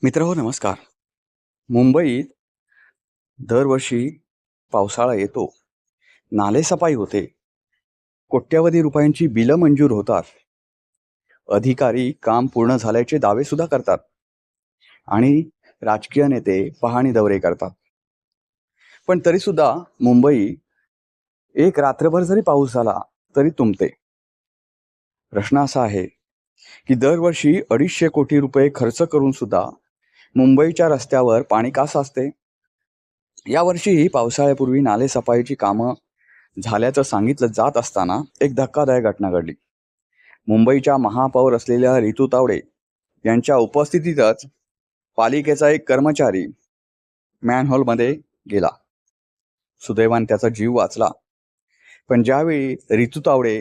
मित्रहो नमस्कार. मुंबईत दरवर्षी पावसाळा येतो, नालेसफाई होते, कोट्यवधी रुपयांची बिलं मंजूर होतात, अधिकारी काम पूर्ण झाल्याचे दावे सुद्धा करतात आणि राजकीय नेते पाहणी दौरे करतात. पण तरी सुद्धा मुंबई एक रात्रभर जरी पाऊस झाला तरी तुंबते. प्रश्न असा आहे की दरवर्षी 250 कोटी रुपये खर्च करून सुद्धा मुंबईच्या रस्त्यावर पाणी का साचते? यावर्षीही पावसाळ्यापूर्वी नालेसफाईची कामं झाल्याचं सांगितलं जात असताना एक धक्कादायक घटना घडली. मुंबईच्या महापौर असलेल्या रितू तावडे यांच्या उपस्थितीतच पालिकेचा एक कर्मचारी मॅनहोलमध्ये गेला. सुदैवाने त्याचा जीव वाचला. पण ज्यावेळी रितू तावडे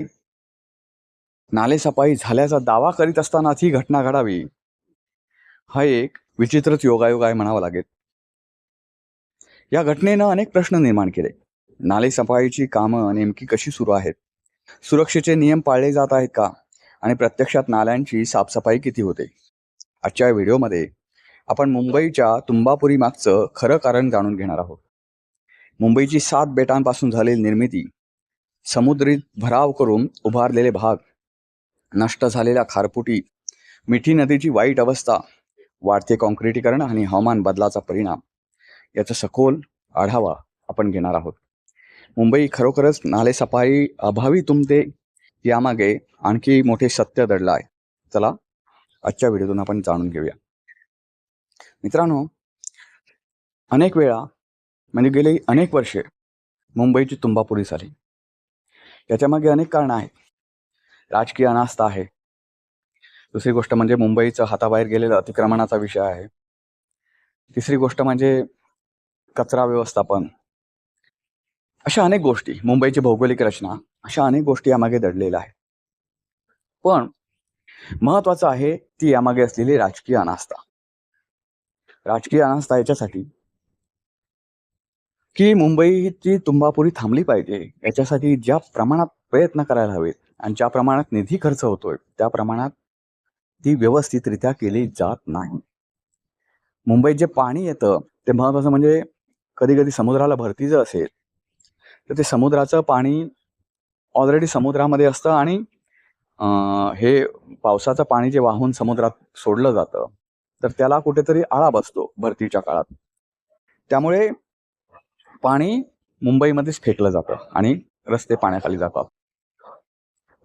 नालेसफाई झाल्याचा दावा करीत असतानाच ही घटना घडावी, हा एक विचित्रच योगायोग आहे म्हणावं लागेल. या घटनेनं अनेक प्रश्न निर्माण केले. नालेसफाईची कामं नेमकी कशी सुरू आहेत? सुरक्षेचे नियम पाळले जात आहेत का? आणि प्रत्यक्षात नाल्यांची साफसफाई किती होते? आजच्या व्हिडिओमध्ये आपण मुंबईच्या तुंबापुरी मागचं खरं कारण जाणून घेणार आहोत. मुंबईची 7 बेटांपासून झालेली निर्मिती, समुद्री भराव करून उभारलेले भाग, नष्ट झालेल्या खारपुटी, मिठी नदीची वाईट अवस्था, वाढते काँक्रिटीकरण आणि हवामान बदलाचा परिणाम याचा सखोल आढावा आपण घेणार आहोत. मुंबई खरोखरच नालेसफाई अभावी तुंबते, यामागे आणखी मोठे सत्य दडलं आहे. चला आजच्या व्हिडिओतून आपण जाणून घेऊया. मित्रांनो, अनेक वेळा म्हणजे गेली अनेक वर्षे मुंबईची तुंबापुरी झाली. याच्यामागे अनेक कारणं आहेत. राजकीय अनास्था आहे. दुसरी गोष्ट म्हणजे मुंबईचं हाताबाहेर गेलेलं अतिक्रमणाचा विषय आहे. तिसरी गोष्ट म्हणजे कचरा व्यवस्थापन. अशा अनेक गोष्टी, मुंबईची भौगोलिक रचना, अशा अनेक गोष्टी यामागे दडलेल्या आहेत. पण महत्वाचं आहे ती यामागे असलेली राजकीय अनास्था. राजकीय अनास्था याच्यासाठी की मुंबईची तुंबापुरी थांबली पाहिजे, याच्यासाठी ज्या प्रमाणात प्रयत्न करायला हवेत आणि ज्या प्रमाणात निधी खर्च होतोय त्या प्रमाणात ती व्यवस्थितरित्या केली जात नाही. मुंबईत जे पाणी येतं ते महत्वाचं म्हणजे कधी कधी समुद्राला भरती जर असेल तर ते समुद्राचं पाणी ऑलरेडी समुद्रामध्ये असतं आणि हे पावसाचं पाणी जे वाहून समुद्रात सोडलं जातं तर त्याला कुठेतरी आळा बसतो भरतीच्या काळात. त्यामुळे पाणी मुंबईमध्येच फेकलं जातं आणि रस्ते पाण्याखाली जातात.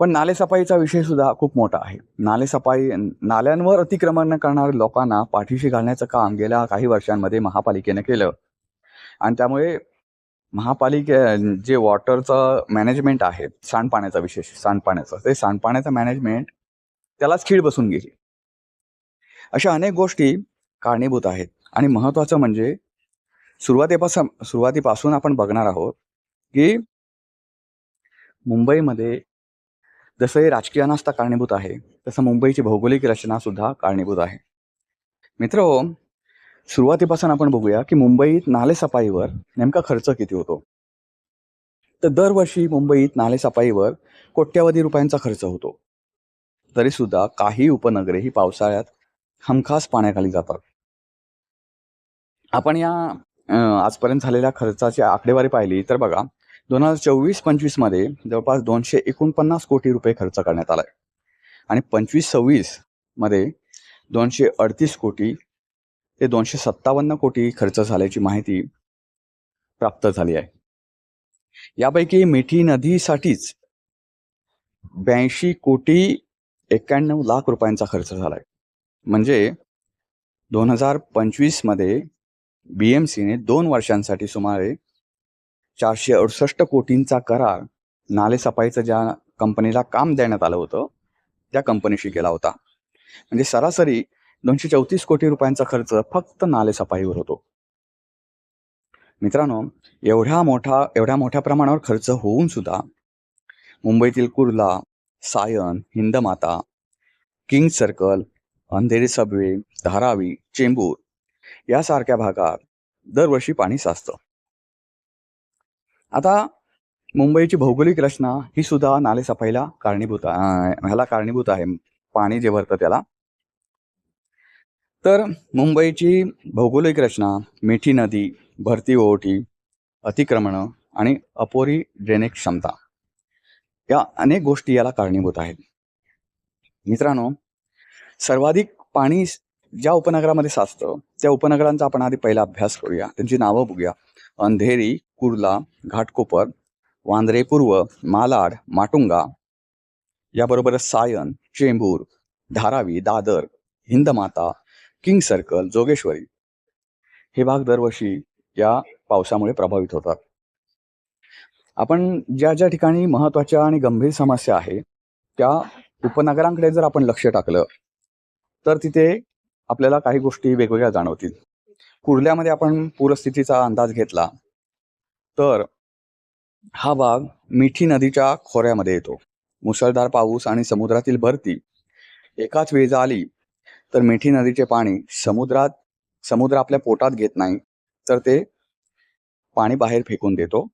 पण नालेसफाईचा विषय सुद्धा खूप मोठा आहे. नाल्यांवर अतिक्रमण करणाऱ्या लोकांना पाठीशी घालण्याचं काम गेल्या काही वर्षांमध्ये महापालिकेने केलं आणि त्यामुळे जे वॉटरचं मॅनेजमेंट आहे, सांडपाण्याचा विशेष सांडपाण्याचं मॅनेजमेंट त्यालाच खीळ बसून गेली. अशा अनेक गोष्टी कारणीभूत आहेत आणि महत्वाचं म्हणजे सुरुवातीपासून आपण बघणार आहोत की मुंबईमध्ये जसं राजकीय अनास्था कारणीभूत आहे तसं मुंबईची भौगोलिक रचना सुद्धा कारणीभूत आहे. मित्रहो, सुरुवातीपासून आपण बघूया की मुंबईत नालेसफाईवर नेमका खर्च किती होतो. तर दरवर्षी मुंबईत नालेसफाईवर कोट्यवधी रुपयांचा खर्च होतो. तरी सुद्धा काही उपनगरे ही पावसाळ्यात हमखास पाण्याखाली जातात. आपण या आजपर्यंत झालेल्या खर्चाची आकडेवारी पाहिली तर बघा, 2024-25 मध्ये जवळपास 249 कोटी रुपये खर्च करण्यात आलाय आणि 25-26 मध्ये 238 कोटी ते 257 कोटी खर्च झाल्याची माहिती प्राप्त झाली आहे. यापैकी मिठी नदीसाठीच 82 कोटी 91 लाख रुपयांचा खर्च झालाय. म्हणजे 2025 मध्ये BMCने 2 वर्षांसाठी सुमारे 468 कोटींचा करार नालेसफाईचं ज्या कंपनीला काम देण्यात आलं होतं त्या कंपनीशी केला होता. म्हणजे सरासरी 234 कोटी रुपयांचा खर्च फक्त नालेसफाईवर होतो. मित्रांनो, एवढ्या मोठ्या प्रमाणावर खर्च होऊन सुद्धा मुंबईतील Kurla, Sion, Hindmata, King Circle, Andheri subway, Dharavi, Chembur यासारख्या भागात दरवर्षी पाणी साचतं. आता मुंबईची भौगोलिक रचना ही सुद्धा नालेसफाईला कारणीभूत आहे. पाणी जे भरतं त्याला. तर मुंबईची भौगोलिक रचना, मिठी नदी, भरती ओहोटी, अतिक्रमणं आणि अपुरी ड्रेनेज क्षमता या अनेक गोष्टी याला कारणीभूत आहेत. मित्रांनो, सर्वाधिक पाणी ज्या उपनगरामध्ये साचतं त्या उपनगरांचा आपण आधी पहिला अभ्यास करूया. त्यांची नावं बघूया. अंधेरी, कुर्ला, घाटकोपर, वांद्रे पूर्व, मालाड, माटुंगा, याबरोबरच सायन, चेंबूर, धारावी, दादर, हिंदमाता, किंग सर्कल, जोगेश्वरी हे भाग दरवर्षी या पावसामुळे प्रभावित होतात. आपण ज्या ज्या ठिकाणी महत्त्वाच्या आणि गंभीर समस्या आहे त्या उपनगरांकडे जर आपण लक्ष टाकलं तर तिथे आपल्याला काही गोष्टी वेगवेगळ्या जाणवतील. कुर्ल्यामध्ये आपण पूरस्थितीचा अंदाज घेतला तर हा भाग मिठी नदीच्या खोऱ्यामध्ये येतो. मुसळधार पाऊस आणि समुद्रातील भरती एकाच वेळी आली तर मिठी नदीचे पाणी समुद्र आपल्या पोटात घेत नाही, तर ते पाणी बाहेर फेकून देतो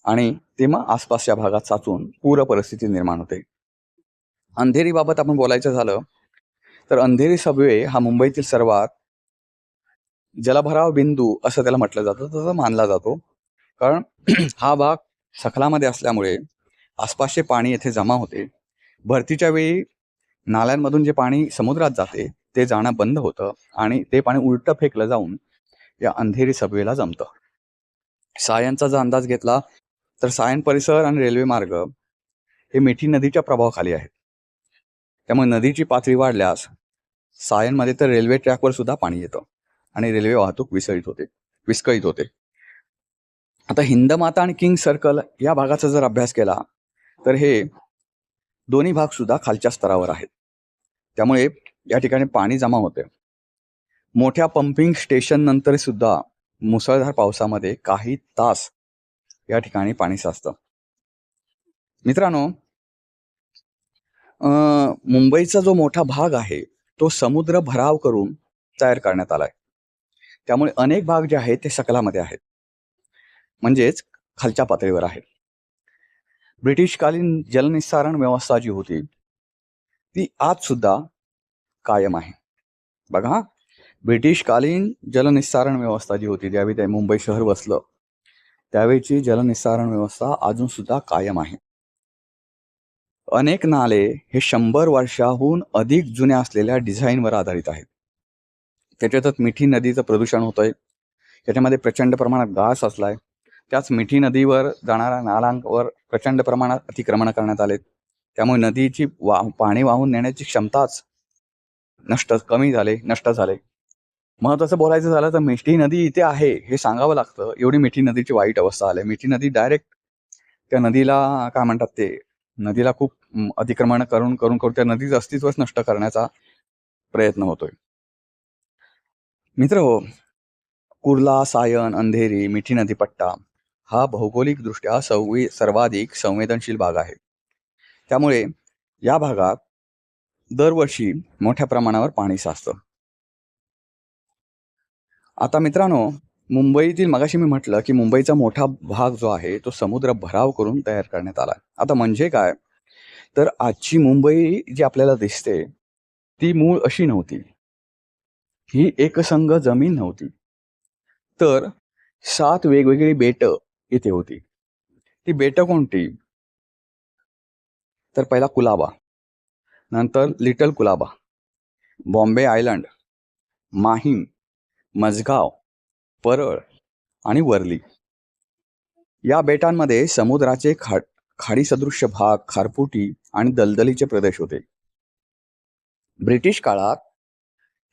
आणि ते मग आसपासच्या भागात साचून पूर परिस्थिती निर्माण होते. अंधेरीबाबत आपण बोलायचं झालं तर अंधेरी सबवे हा मुंबईतील सर्वात जलभराव बिंदू असं त्याला म्हटलं जातं, तसं मानला जातो. कारण हा भाग सखलामध्ये असल्यामुळे आसपासचे पाणी येथे जमा होते. भरतीच्या वेळी नाल्यांमधून जे पाणी समुद्रात जाते ते जाणं बंद होतं आणि ते पाणी उलटं फेकलं जाऊन या अंधेरी सबवेला जमतं. सायनचा जर अंदाज घेतला तर सायन परिसर आणि रेल्वे मार्ग हे मिठी नदीच्या प्रभावाखाली आहेत. त्यामुळे नदीची पातळी वाढल्यास सायनमध्ये तर रेल्वे ट्रॅकवर सुद्धा पाणी येतं आणि रेल्वे वाहतूक विस्कळीत होते. आता हिंदमाता आणि किंग सर्कल या भागाचा जर अभ्यास केला तर हे दोन्ही भाग सुद्धा खालच्या स्तरावर आहेत. त्यामुळे या ठिकाणी पाणी जमा होते. मोठ्या पंपिंग स्टेशन नंतर सुद्धा मुसळधार पावसामध्ये काही तास या ठिकाणी पाणी साचतं. मित्रांनो, मुंबईचा जो मोठा भाग आहे तो समुद्र भराव करून तयार करण्यात आलाय. त्यामुळे अनेक भाग जे आहेत ते सखलामध्ये आहेत, म्हणजेच खालच्या पातळीवर आहेत. ब्रिटिशकालीन जलनिस्सारण व्यवस्था जी होती ती आज सुद्धा कायम आहे. बघा, ब्रिटिशकालीन जलनिस्सारण व्यवस्था जी होती ज्यावेळी ते मुंबई शहर वसलं त्यावेळीची जलनिस्सारण व्यवस्था अजून सुद्धा कायम आहे. अनेक नाले हे 100 वर्षाहून अधिक जुन्या असलेल्या डिझाईनवर आधारित आहेत. त्याच्यातच मिठी नदीचं प्रदूषण होतंय. त्याच्यामध्ये प्रचंड प्रमाणात गाळ असलाय. त्याच मिठी नदीवर जाणाऱ्या नालांवर प्रचंड प्रमाणात अतिक्रमण करण्यात आले. त्यामुळे नदीची पाणी वाहून नेण्याची क्षमताच नष्ट झाले. महत्वाचं बोलायचं झालं तर मिठी नदी इथे आहे हे सांगावं लागतं. एवढी मिठी नदीची वाईट अवस्था आली. मिठी नदी डायरेक्ट त्या नदीला काय म्हणतात ते नदीला खूप अतिक्रमण करून त्या नदीचं अस्तित्वच नष्ट करण्याचा प्रयत्न होतोय. मित्र हो, कुर्ला, सायन, अंधेरी, मिठी नदी पट्टा हा भौगोलिकदृष्ट्या सर्वाधिक संवेदनशील भाग आहे. त्यामुळे या भागात दरवर्षी मोठ्या प्रमाणावर पाणी साचतं. आता मित्रांनो, मुंबईतील मगाशी मी म्हटलं की मुंबईचा मोठा भाग जो आहे तो समुद्र भराव करून तयार करण्यात आला. आता म्हणजे काय, तर आजची मुंबई जी आपल्याला दिसते ती मूळ अशी नव्हती. ही एकसंघ जमीन नव्हती, तर 7 वेगवेगळी बेटं इथे होती. ती बेटं कोणती, तर पहिला कुलाबा, नंतर लिटल कुलाबा, बॉम्बे आयलंड, माहीम, मजगाव, परळ आणि वर्ली. या बेटांमध्ये समुद्राचे खाडी सदृश्य भाग, खारफुटी आणि दलदलीचे प्रदेश होते. ब्रिटिश काळात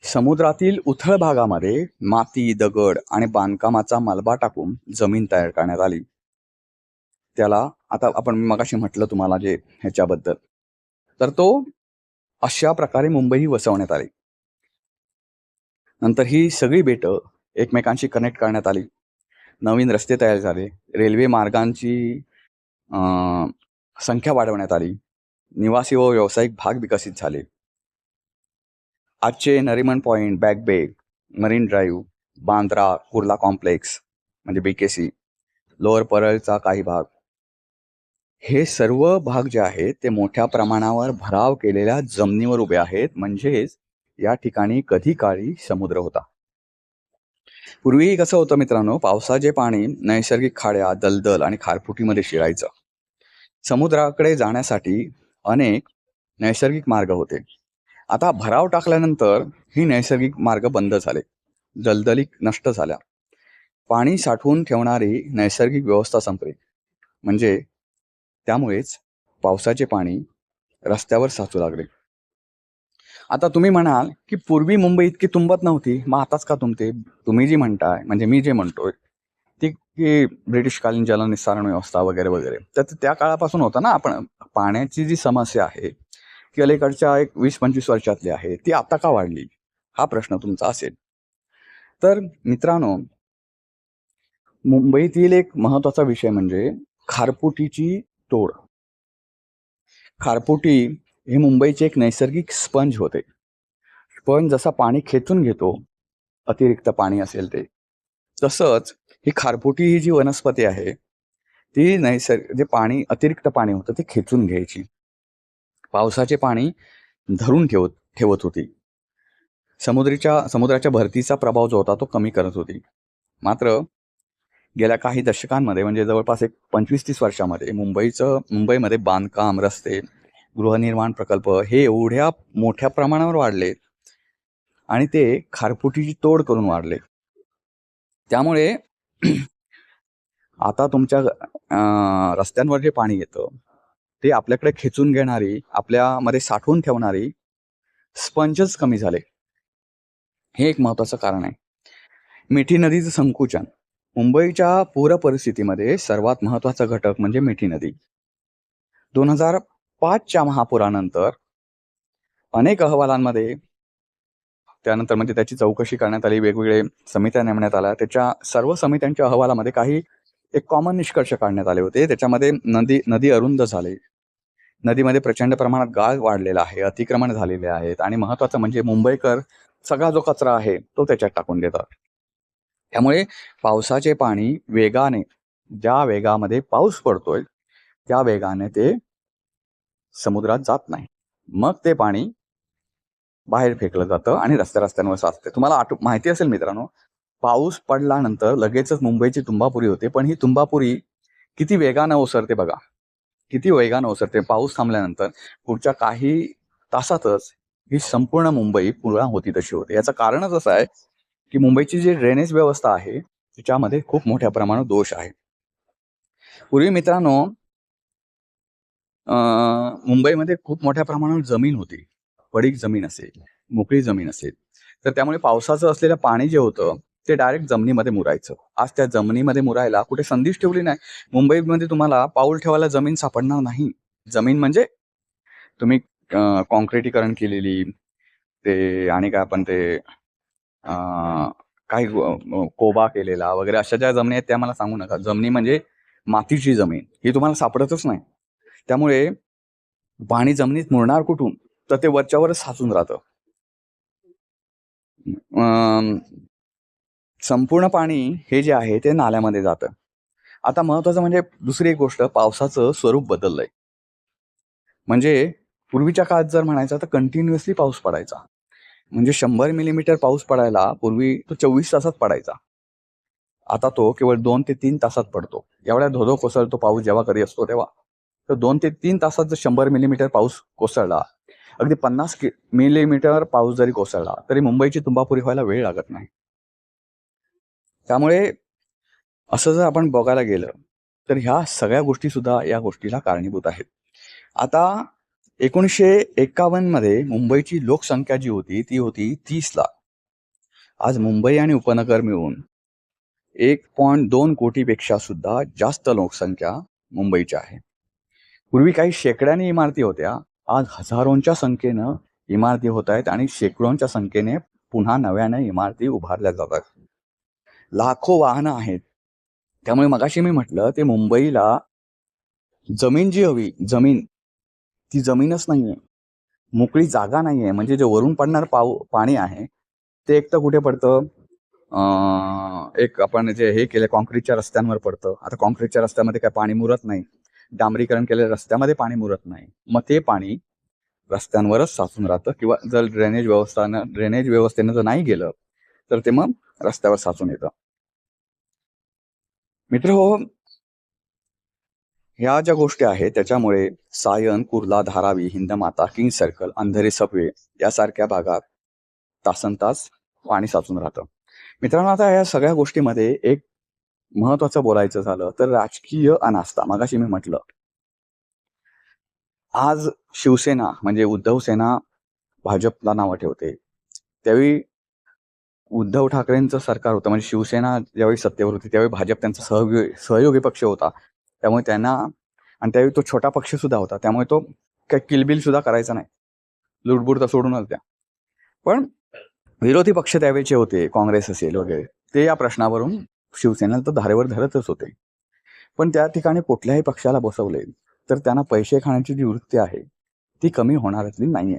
समुद्रातील उथळ भागामध्ये माती, दगड आणि बांधकामाचा मलबा टाकून जमीन तयार करण्यात आली. त्याला आता आपण मगाशी म्हटलं तुम्हाला जे ह्याच्याबद्दल, तर तो अशा प्रकारे मुंबई वसवण्यात आली. नंतर ही सगळी बेटं एकमेकांशी कनेक्ट करण्यात आली. नवीन रस्ते तयार झाले. रेल्वे मार्गांची संख्या वाढवण्यात आली. निवासी व व्यावसायिक भाग विकसित झाले. आजचे नरिमन पॉइंट, बॅक बे, marine drive, Bandra Kurla complex म्हणजे BKC, लोअर परळचा काही भाग, हे सर्व भाग जे आहेत ते मोठ्या प्रमाणावर भराव केलेल्या जमिनीवर उभे आहेत. म्हणजेच या ठिकाणी कधी काळी समुद्र होता. पूर्वी कसं होतं मित्रांनो, पावसाचे पाणी नैसर्गिक खाड्या, दलदल आणि खारफुटीमध्ये शिरायचं. समुद्राकडे जाण्यासाठी अनेक नैसर्गिक मार्ग होते. आता भराव टाकल्यानंतर ही नैसर्गिक मार्ग बंद झाले, दलदली नष्ट झाल्या, पाणी साठवून ठेवणारी नैसर्गिक व्यवस्था संपली. म्हणजे त्यामुळेच पावसाचे पाणी रस्त्यावर साचू लागले. आता तुम्ही म्हणाल की पूर्वी मुंबई इतकी तुंबत नव्हती, मग आताच का तुंबते? तुम्ही जी म्हणताय, म्हणजे मी जे म्हणतोय ती की ब्रिटिशकालीन जलनिस्सारण व्यवस्था वगैरे वगैरे, तर त्या काळापासून होतं ना. आपण पाण्याची जी समस्या आहे ती अलीकडच्या एक 20-25 वर्षातली आहे, ती आता का वाढली, हा प्रश्न तुमचा असेल. तर मित्रांनो, मुंबईतील एक महत्वाचा विषय म्हणजे खारफुटीची तोड. खारफुटी हे मुंबईचे एक नैसर्गिक स्पंज होते. स्पंज जसा पाणी खेचून घेतो, अतिरिक्त पाणी असेल ते, तसंच ही खारफुटी ही जी वनस्पती आहे ती जे पाणी अतिरिक्त पाणी होतं ते खेचून घ्यायची, पावसाचे पाणी धरून ठेवत होती, समुद्राच्या भरतीचा प्रभाव जो होता तो कमी करत होती. मात्र गेल्या काही दशकांमध्ये, म्हणजे जवळपास एक 25-30 वर्षामध्ये मुंबईमध्ये बांधकाम, रस्ते, गृहनिर्माण प्रकल्प हे एवढ्या मोठ्या प्रमाणावर वाढले आणि ते खारफुटीची तोड करून वाढले. त्यामुळे आता तुमच्या रस्त्यांवर जे पाणी येतं ते आपल्याकडे खेचून घेणारी, आपल्यामध्ये साठवून ठेवणारी स्पंजच कमी झाले. हे एक महत्वाचं कारण आहे. मिठी नदीचं संकुचन. मुंबईच्या पूर परिस्थितीमध्ये सर्वात महत्वाचा घटक म्हणजे मिठी नदी. 2005च्या महापुरानंतर अनेक अहवालांमध्ये, त्यानंतर म्हणजे त्याची चौकशी करण्यात आली, वेगवेगळे समित्या नेमण्यात आल्या. त्याच्या सर्व समित्यांच्या अहवालामध्ये काही एक कॉमन निष्कर्ष काढण्यात आले होते. त्याच्यामध्ये नदी अरुंद झाले, नदीमध्ये प्रचंड प्रमाणात गाळ वाढलेला आहे, अतिक्रमण झालेले आहेत आणि महत्वाचं म्हणजे मुंबईकर सगळा जो कचरा आहे तो त्याच्यात टाकून देतात. त्यामुळे पावसाचे पाणी वेगाने, ज्या वेगामध्ये पाऊस पडतोय त्या वेगाने ते समुद्रात जात नाही. मग ते पाणी बाहेर फेकलं जातं आणि रस्त्यांवर साचते. तुम्हाला माहिती असेल मित्रांनो, पाऊस पडल्यानंतर लगेचच मुंबईची तुंबापुरी होते, पण ही तुंबापुरी किती वेगानं ओसरते बघा, किती वेगानं ओसरते. पाऊस थांबल्यानंतर पुढच्या काही तासातच ही संपूर्ण मुंबई पुन्हा होती तशी होते. याचं कारणच असं आहे की मुंबईची जी ड्रेनेज व्यवस्था आहे त्याच्यामध्ये खूप मोठ्या प्रमाणात दोष आहे. पूर्वी मित्रांनो, मुंबईमध्ये खूप मोठ्या प्रमाणावर जमीन होती, पडीक जमीन असेल, मोकळी जमीन असेल, तर त्यामुळे पावसाचं असलेलं पाणी जे होतं ते डायरेक्ट जमिनीमध्ये मुरायचं. आज त्या जमिनीमध्ये मुरायला कुठे संधीच ठेवली नाही. मुंबईमध्ये तुम्हाला पाऊल ठेवायला जमीन सापडणार नाही. जमीन म्हणजे तुम्ही कॉन्क्रिटीकरण केलेली, ते आणि काय आपण ते काही कोबा केलेला वगैरे अशा ज्या जमिनी आहेत त्या मला सांगू नका. जमिनी म्हणजे मातीची जमीन ही तुम्हाला सापडतच नाही. त्यामुळे पाणी जमिनीत मुरणार कुठून, तर ते वरच्यावरच साचून राहतं. संपूर्ण पाणी हे जे आहे ते नाल्यामध्ये जातं. आता महत्वाचं म्हणजे दुसरी एक गोष्ट, पावसाचं स्वरूप बदललंय. म्हणजे पूर्वीच्या काळात जर म्हणायचं तर कंटिन्युअसली पाऊस पडायचा. म्हणजे 100 मिलीमीटर पाऊस पडायला पूर्वी तो 24 तासात पडायचा. आता तो केवळ 2 ते 3 तासात पडतो. एवढ्या धोधो कोसळतो पाऊस जेव्हा कधी असतो तेव्हा. तर 2 ते 3 तासात जर 100 मिलीमीटर पाऊस कोसळला, अगदी 50 मिलीमीटर पाऊस जरी कोसळला तरी मुंबईची तुंबापुरी व्हायला वेळ लागत नाही. त्यामुळे असं जर आपण बघायला गेलं तर ह्या सगळ्या गोष्टी सुद्धा या गोष्टीला कारणीभूत आहेत. आता 1951 मध्ये मुंबईची लोकसंख्या जी होती ती होती 30 लाख. आज मुंबई आणि उपनगर मिळून 1.2 कोटीपेक्षा सुद्धा जास्त लोकसंख्या मुंबईची आहे. पूर्वी काही शेकड्याने इमारती होत्या, आज हजारोंच्या संख्येनं इमारती होत आहेत आणि शेकडोंच्या संख्येने पुन्हा नव्याने इमारती उभारल्या जातात. लाखो वाहनं आहेत. त्यामुळे मगाशी मी म्हटलं ते मुंबईला जमीन जी हवी, जमीन, ती जमीनच नाहीये, मोकळी जागा नाहीये. म्हणजे जे वरून पडणार पाणी आहे ते एक तर कुठे पडतं, एक आपण जे हे केलं कॉन्क्रीटच्या रस्त्यांवर पडतं. आता कॉन्क्रीटच्या रस्त्यामध्ये काय पाणी मुरत नाही, डांबरीकरण केलेल्या रस्त्यामध्ये पाणी मुरत नाही. मग ते पाणी रस्त्यांवरच साचून राहतं, किंवा जर ड्रेनेज व्यवस्थेनं जर नाही गेलं तर ते मग रस्त्यावर साचून येतं. मित्रहो, ह्या ज्या गोष्टी आहेत त्याच्यामुळे Sion, Kurla, Dharavi, Hindmata, King Circle, Andheri subway यासारख्या भागात तासनतास पाणी साचून राहतं. मित्रांनो, आता या सगळ्या गोष्टीमध्ये एक महत्वाचं बोलायचं झालं तर राजकीय अनास्था. मगाशी मी म्हटलं, आज शिवसेना म्हणजे उद्धव सेना भाजपला नावं ठेवते. त्यावेळी उद्धव ठाकरेंचं सरकार होतं, म्हणजे शिवसेना ज्यावेळी सत्तेवर होती त्यावेळी भाजप त्यांचा सहयोगी पक्ष होता. त्यामुळे त्यांना, आणि त्यावेळी तो छोटा पक्ष सुद्धा होता, त्यामुळे तो काही किलबिल सुद्धा करायचा नाही, लुडबुड तर सोडूनच द्या. पण विरोधी पक्ष त्यावेळेचे होते, काँग्रेस असेल वगैरे, ते या प्रश्नावरून शिवसेनेला तर धारेवर धरतच होते. पण त्या ठिकाणी कुठल्याही पक्षाला बसवले तर त्यांना पैसे खाण्याची जी वृत्ती आहे ती कमी होणारच नाहीये.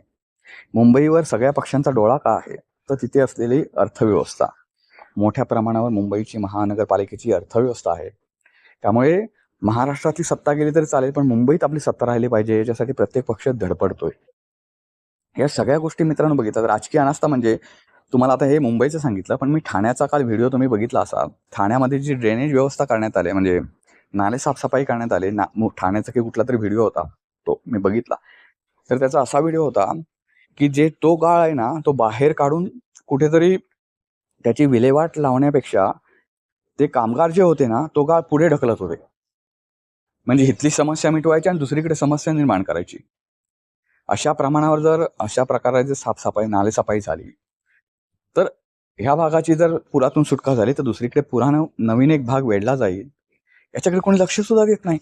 मुंबईवर सगळ्या पक्षांचा डोळा का आहे, तर तिथे असलेली अर्थव्यवस्था, मोठ्या प्रमाणावर मुंबईची महानगरपालिकेची अर्थव्यवस्था आहे. त्यामुळे महाराष्ट्रातली सत्ता गेली तरी चालेल, पण मुंबईत आपली सत्ता राहिली पाहिजे याच्यासाठी प्रत्येक पक्ष धडपडतोय. या सगळ्या गोष्टी मित्रांनो बघितलं, राजकीय अनास्था म्हणजे तुम्हाला आता हे मुंबईचं सांगितलं, पण मी ठाण्याचा काल व्हिडिओ तुम्ही बघितला असाल. ठाण्यामध्ये जी ड्रेनेज व्यवस्था करण्यात आली, म्हणजे नाले साफसफाई करण्यात आले, ठाण्याचा की कुठला तरी व्हिडिओ होता, तो मी बघितला. तर त्याचा असा व्हिडिओ होता की जे तो गाळ आहे ना, तो बाहेर काढून कुठेतरी त्याची विल्हेवाट लावण्यापेक्षा ते कामगार जे होते ना, तो गाळ पुढे ढकलत होते. म्हणजे इथली समस्या मिटवायची आणि दुसरीकडे समस्या निर्माण करायची. अशा प्रमाणावर जर अशा प्रकारे साफसफाई, नालेसफाई झाली तर ह्या भागाची जर पुरातून सुटका झाली तर दुसरीकडे पुरानं नवीन एक भाग वेढला जाईल, याच्याकडे कोणी लक्ष सुद्धा देत नाही.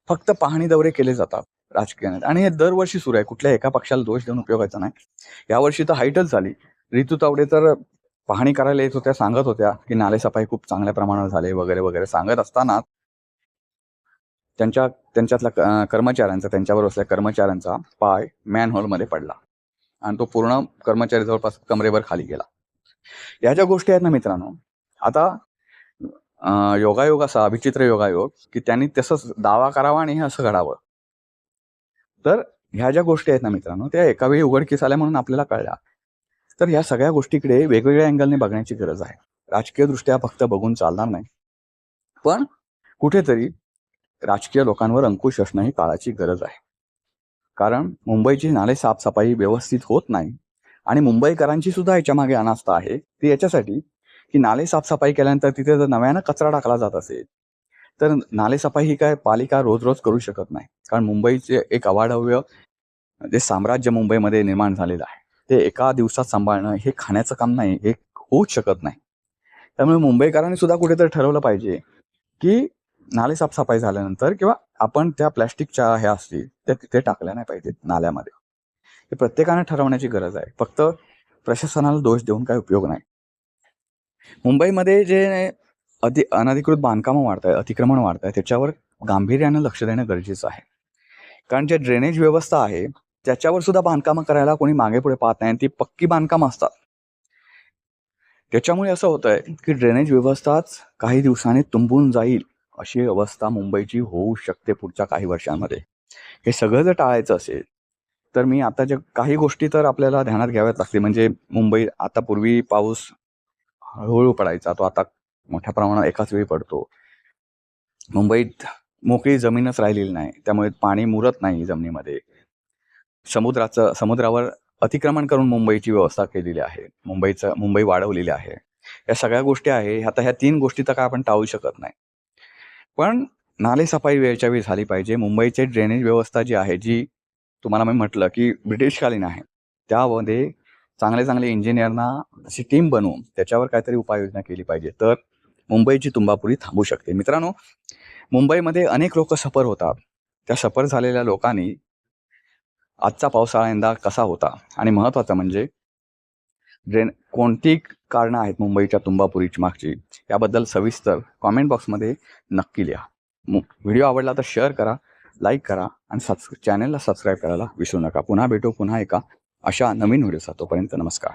फक्त पाहणी दौरे केले जातात राजकीयात, आणि हे दरवर्षी सुरू आहे. कुठल्या एका पक्षाला दोष देऊन उपयोगाचा नाही. यावर्षी तर हाईटच झाली. ऋतू तावडे तर पाहणी करायला येत होत्या, सांगत होत्या की नालेसफाई खूप चांगल्या प्रमाणात झाले वगैरे वगैरे सांगत असताना त्यांच्यातल्या कर्मचाऱ्यांचा, त्यांच्यावर असलेल्या कर्मचाऱ्यांचा पाय मॅनहोलमध्ये पडला आणि तो पूर्ण कर्मचारी जवळपास कमरेवर खाली गेला. या ज्या गोष्टी आहेत ना मित्रांनो, आता योगायोग असा, विचित्र योगायोग की त्यांनी तसंच दावा करावा आणि हे असं घडावं. तर ह्या ज्या गोष्टी आहेत ना मित्रांनो, त्या एका वेळी उघडकीस आल्या म्हणून आपल्याला कळल्या. तर ह्या सगळ्या गोष्टीकडे वेगवेगळ्या अँगलने बघण्याची गरज आहे. राजकीय दृष्ट्या फक्त बघून चालणार नाही, पण कुठेतरी राजकीय लोकांवर अंकुश असणं ही काळाची गरज आहे. कारण मुंबईची नाले साफसफाई व्यवस्थित होत नाही, आणि मुंबईकरांची सुद्धा याच्या मागे अनास्था आहे. ती याच्यासाठी की नाले साफसफाई केल्यानंतर तिथे जर नव्यानं कचरा टाकला जात असेल तर नालेसफाई ही काय पालिका रोज रोज करू शकत नाही. कारण मुंबईचे एक अवाढव्य जे साम्राज्य मुंबईमध्ये निर्माण झालेलं आहे ते एका दिवसात सांभाळणं हे खाण्याचं काम नाही, हे होऊच शकत नाही. त्यामुळे मुंबईकरांनी सुद्धा कुठेतरी ठरवलं पाहिजे की नाले साफसफाई झाल्यानंतर किंवा आपण त्या प्लॅस्टिकच्या ह्या असतील त्या तिथे टाकल्या नाही पाहिजेत नाल्यामध्ये. हे प्रत्येकाने ठरवण्याची गरज आहे. फक्त प्रशासनाला दोष देऊन काही उपयोग नाही. मुंबईमध्ये जे अनधिकृत बांधकामं वाढत आहे, अतिक्रमण वाढत आहे, त्याच्यावर गांभीर्यानं लक्ष देणं गरजेचं आहे. कारण जे ड्रेनेज व्यवस्था आहे त्याच्यावर सुद्धा बांधकामं करायला कोणी मागे पुढे पाहत नाही, आणि ती पक्की बांधकामं असतात. त्याच्यामुळे असं होत आहे की ड्रेनेज व्यवस्थाच काही दिवसांनी तुंबून जाईल अशी अवस्था मुंबईची होऊ शकते पुढच्या काही वर्षांमध्ये. हे सगळं जर टाळायचं असेल तर मी आता ज्या काही गोष्टी तर आपल्याला ध्यानात घ्याव्यात लागतील. म्हणजे मुंबई आता, पूर्वी पाऊस हळूहळू पडायचा, तो आता मोठ्या प्रमाणात एकाच वेळी पडतो. मुंबईत मोकळी जमीनच राहिलेली नाही, त्यामुळे पाणी मुरत नाही जमिनीमध्ये. समुद्रावर अतिक्रमण करून मुंबईची व्यवस्था केलेली आहे, मुंबई वाढवलेली आहे. या सगळ्या गोष्टी आहे. आता ह्या 3 गोष्टी तर काय आपण टाळू शकत नाही, पण नालेसफाई वेळच्या वेळी झाली पाहिजे. मुंबईची ड्रेनेज व्यवस्था जी आहे, जी तुम्हाला मी म्हटलं की ब्रिटिशकालीन आहे, त्यामध्ये चांगले इंजिनियरना अशी टीम बनवून त्याच्यावर काहीतरी उपाययोजना केली पाहिजे, तर मुंबईची तुंबापुरी थांबू शकते. मित्रांनो, मुंबईमध्ये अनेक लोक सफर होतात. त्या सफर झालेल्या लोकांनी आजचा पावसाळा यंदा कसा होता, आणि महत्त्वाचं म्हणजे कोणती कारणं आहेत मुंबईच्या तुंबापुरीची मागची, याबद्दल सविस्तर कॉमेंट बॉक्समध्ये नक्की लिहा. व्हिडिओ आवडला तर शेअर करा, लाईक करा, आणि चॅनलला सबस्क्राईब करायला विसरू नका. पुन्हा भेटू पुन्हा एका अशा नवीन व्हिडिओचा. तोपर्यंत नमस्कार.